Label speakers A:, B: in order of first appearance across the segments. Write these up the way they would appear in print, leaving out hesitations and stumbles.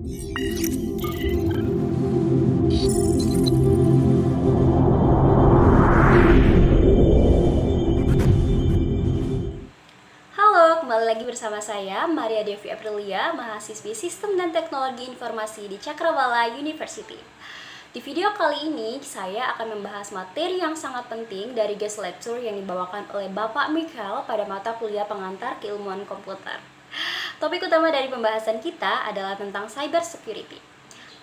A: Halo, kembali lagi bersama saya Maria Devi Aprilia, mahasiswi Sistem dan Teknologi Informasi di Cakrawala University. Di video kali ini, saya akan membahas materi yang sangat penting dari guest lecture yang dibawakan oleh Bapak Michael pada mata kuliah pengantar keilmuan komputer. Topik utama dari pembahasan kita adalah tentang cyber security.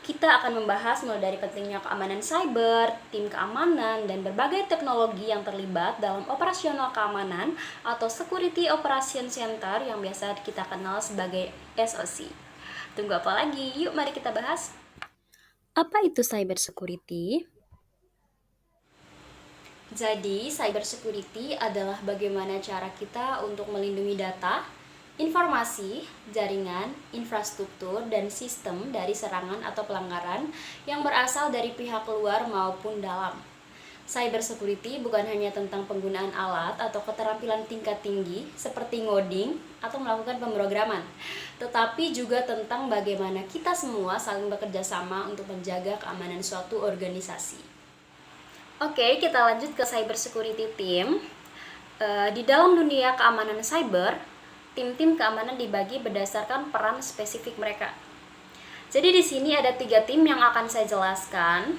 A: Kita akan membahas mulai dari pentingnya keamanan cyber, tim keamanan, dan berbagai teknologi yang terlibat dalam operasional keamanan atau Security Operation Center yang biasa kita kenal sebagai SOC. Tunggu apa lagi? Yuk mari kita bahas. Apa itu cyber security? Jadi, cyber security adalah bagaimana cara kita untuk melindungi data, informasi, jaringan, infrastruktur, dan sistem dari serangan atau pelanggaran yang berasal dari pihak luar maupun dalam. Cyber security bukan hanya tentang penggunaan alat atau keterampilan tingkat tinggi seperti ngoding atau melakukan pemrograman, tetapi juga tentang bagaimana kita semua saling bekerja sama untuk menjaga keamanan suatu organisasi. Oke, kita lanjut ke cyber security team. Di dalam dunia keamanan cyber, tim-tim keamanan dibagi berdasarkan peran spesifik mereka. Jadi di sini ada 3 tim yang akan saya jelaskan.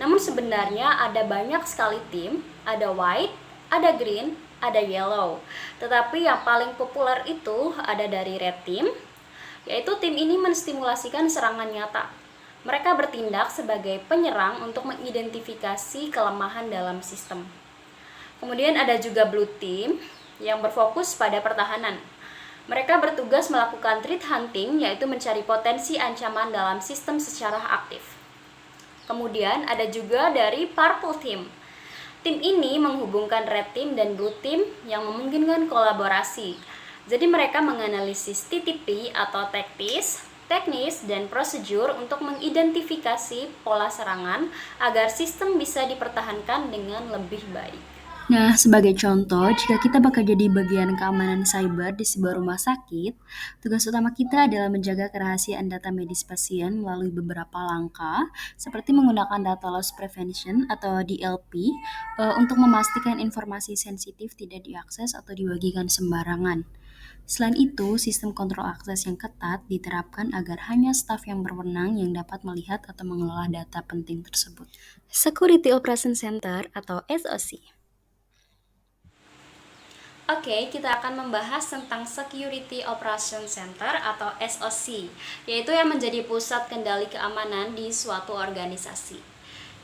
A: Namun sebenarnya ada banyak sekali tim, ada white, ada green, ada yellow. Tetapi yang paling populer itu ada dari red team, yaitu tim ini menstimulasikan serangan nyata. Mereka bertindak sebagai penyerang untuk mengidentifikasi kelemahan dalam sistem. Kemudian ada juga blue team yang berfokus pada pertahanan. Mereka bertugas melakukan threat hunting, yaitu mencari potensi ancaman dalam sistem secara aktif. Kemudian ada juga dari purple team. Tim ini menghubungkan red team dan blue team yang memungkinkan kolaborasi. Jadi mereka menganalisis TTP atau teknis, dan prosedur untuk mengidentifikasi pola serangan agar sistem bisa dipertahankan dengan lebih baik.
B: Nah, sebagai contoh, jika kita bekerja di bagian keamanan cyber di sebuah rumah sakit, tugas utama kita adalah menjaga kerahasiaan data medis pasien melalui beberapa langkah, seperti menggunakan data loss prevention atau DLP, untuk memastikan informasi sensitif tidak diakses atau dibagikan sembarangan. Selain itu, sistem kontrol akses yang ketat diterapkan agar hanya staf yang berwenang yang dapat melihat atau mengelola data penting tersebut.
A: Security Operation Center atau SOC. Oke, kita akan membahas tentang Security Operation Center atau SOC, yaitu yang menjadi pusat kendali keamanan di suatu organisasi.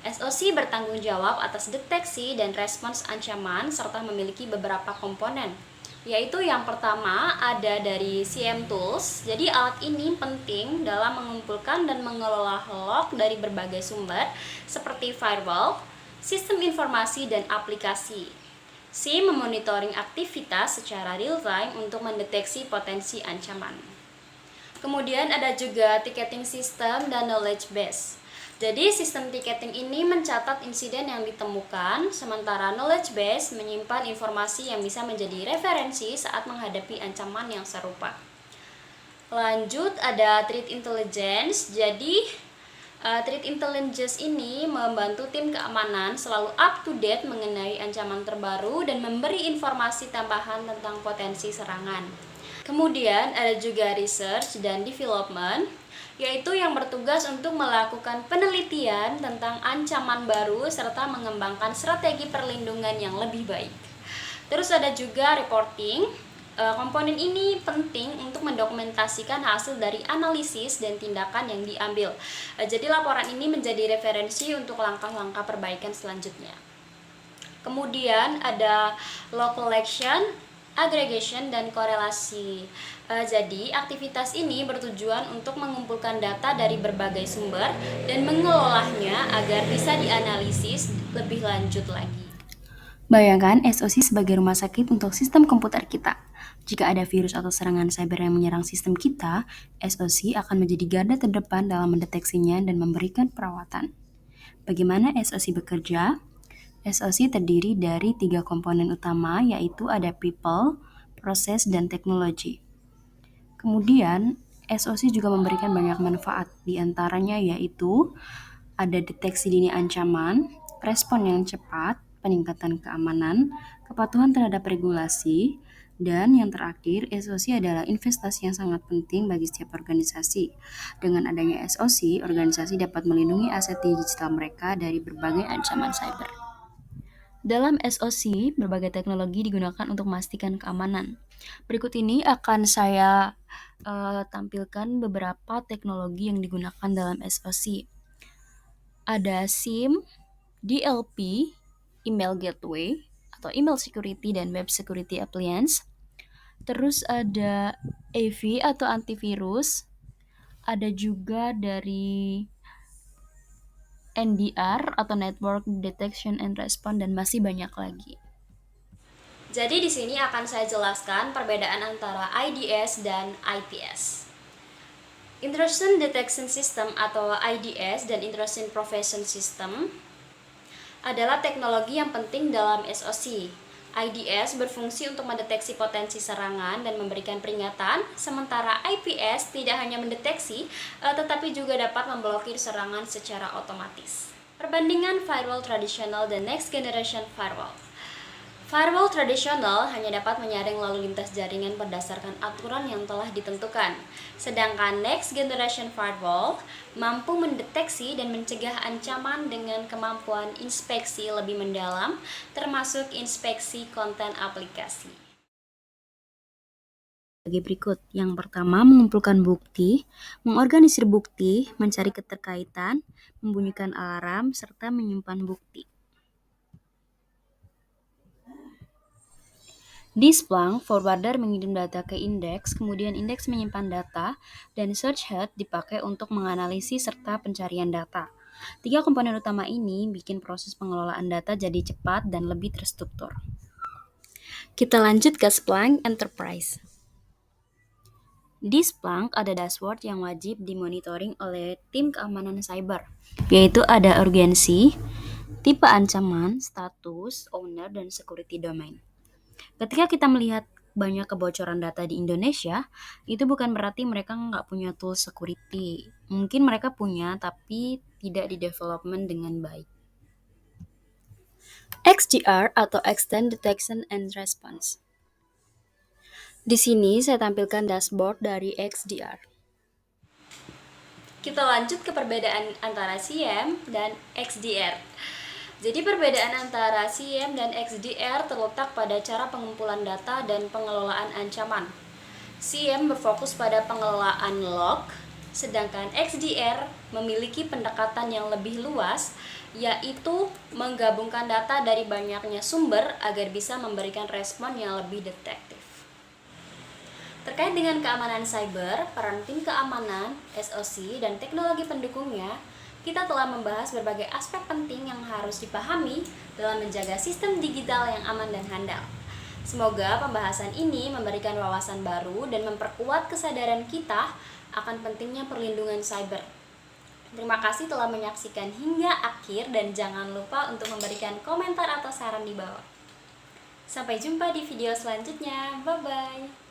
A: SOC bertanggung jawab atas deteksi dan respons ancaman serta memiliki beberapa komponen, yaitu yang pertama ada dari CM Tools. Jadi alat ini penting dalam mengumpulkan dan mengelola log dari berbagai sumber seperti firewall, sistem informasi, dan aplikasi. C. Memonitoring aktivitas secara real-time untuk mendeteksi potensi ancaman. Kemudian ada juga ticketing system dan knowledge base. Jadi sistem ticketing ini mencatat insiden yang ditemukan, sementara knowledge base menyimpan informasi yang bisa menjadi referensi saat menghadapi ancaman yang serupa. Lanjut ada threat intelligence. Jadi threat intelligence ini membantu tim keamanan selalu up to date mengenai ancaman terbaru dan memberi informasi tambahan tentang potensi serangan. Kemudian ada juga research dan development, yaitu yang bertugas untuk melakukan penelitian tentang ancaman baru serta mengembangkan strategi perlindungan yang lebih baik. Terus ada juga reporting. Komponen ini penting untuk mendokumentasikan hasil dari analisis dan tindakan yang diambil. Jadi laporan ini menjadi referensi untuk langkah-langkah perbaikan selanjutnya. Kemudian ada log collection, aggregation, dan korelasi. Jadi aktivitas ini bertujuan untuk mengumpulkan data dari berbagai sumber dan mengelolanya agar bisa dianalisis lebih lanjut lagi.
B: Bayangkan SOC sebagai rumah sakit untuk sistem komputer kita. Jika ada virus atau serangan cyber yang menyerang sistem kita, SOC akan menjadi garda terdepan dalam mendeteksinya dan memberikan perawatan. Bagaimana SOC bekerja? SOC terdiri dari 3 komponen utama, yaitu ada people, proses, dan teknologi. Kemudian, SOC juga memberikan banyak manfaat, di antaranya yaitu ada deteksi dini ancaman, respon yang cepat, peningkatan keamanan, kepatuhan terhadap regulasi, dan yang terakhir, SOC adalah investasi yang sangat penting bagi setiap organisasi. Dengan adanya SOC, organisasi dapat melindungi aset digital mereka dari berbagai ancaman cyber. Dalam SOC, berbagai teknologi digunakan untuk memastikan keamanan. Berikut ini akan saya tampilkan beberapa teknologi yang digunakan dalam SOC. Ada SIEM, DLP, email gateway atau email security dan web security appliance. Terus ada AV atau antivirus. Ada juga dari NDR atau Network Detection and Response dan masih banyak lagi.
A: Jadi di sini akan saya jelaskan perbedaan antara IDS dan IPS. Intrusion Detection System atau IDS dan Intrusion Prevention System adalah teknologi yang penting dalam SOC. IDS berfungsi untuk mendeteksi potensi serangan dan memberikan peringatan, sementara IPS tidak hanya mendeteksi, tetapi juga dapat memblokir serangan secara otomatis. Perbandingan firewall tradisional dan next generation firewall. Firewall tradisional hanya dapat menyaring lalu lintas jaringan berdasarkan aturan yang telah ditentukan. Sedangkan next generation firewall mampu mendeteksi dan mencegah ancaman dengan kemampuan inspeksi lebih mendalam, termasuk inspeksi konten aplikasi.
B: Sebagai berikut. Yang pertama, mengumpulkan bukti, mengorganisir bukti, mencari keterkaitan, membunyikan alarm, serta menyimpan bukti. Di Splunk, forwarder mengirim data ke indeks, kemudian indeks menyimpan data, dan search head dipakai untuk menganalisis serta pencarian data. 3 komponen utama ini bikin proses pengelolaan data jadi cepat dan lebih terstruktur. Kita lanjut ke Splunk Enterprise. Di Splunk ada dashboard yang wajib dimonitoring oleh tim keamanan cyber, yaitu ada urgensi, tipe ancaman, status, owner, dan security domain. Ketika kita melihat banyak kebocoran data di Indonesia, itu bukan berarti mereka nggak punya tool security. Mungkin mereka punya, tapi tidak di development dengan baik. XDR atau Extend Detection and Response. Di sini saya tampilkan dashboard dari XDR.
A: Kita lanjut ke perbedaan antara SIEM dan XDR. Jadi perbedaan antara SIEM dan XDR terletak pada cara pengumpulan data dan pengelolaan ancaman. SIEM berfokus pada pengelolaan log, sedangkan XDR memiliki pendekatan yang lebih luas, yaitu menggabungkan data dari banyaknya sumber agar bisa memberikan respon yang lebih detektif. Terkait dengan keamanan cyber, peran tim keamanan, SOC, dan teknologi pendukungnya, kita telah membahas berbagai aspek penting yang harus dipahami dalam menjaga sistem digital yang aman dan handal. Semoga pembahasan ini memberikan wawasan baru dan memperkuat kesadaran kita akan pentingnya perlindungan cyber. Terima kasih telah menyaksikan hingga akhir dan jangan lupa untuk memberikan komentar atau saran di bawah. Sampai jumpa di video selanjutnya. Bye-bye.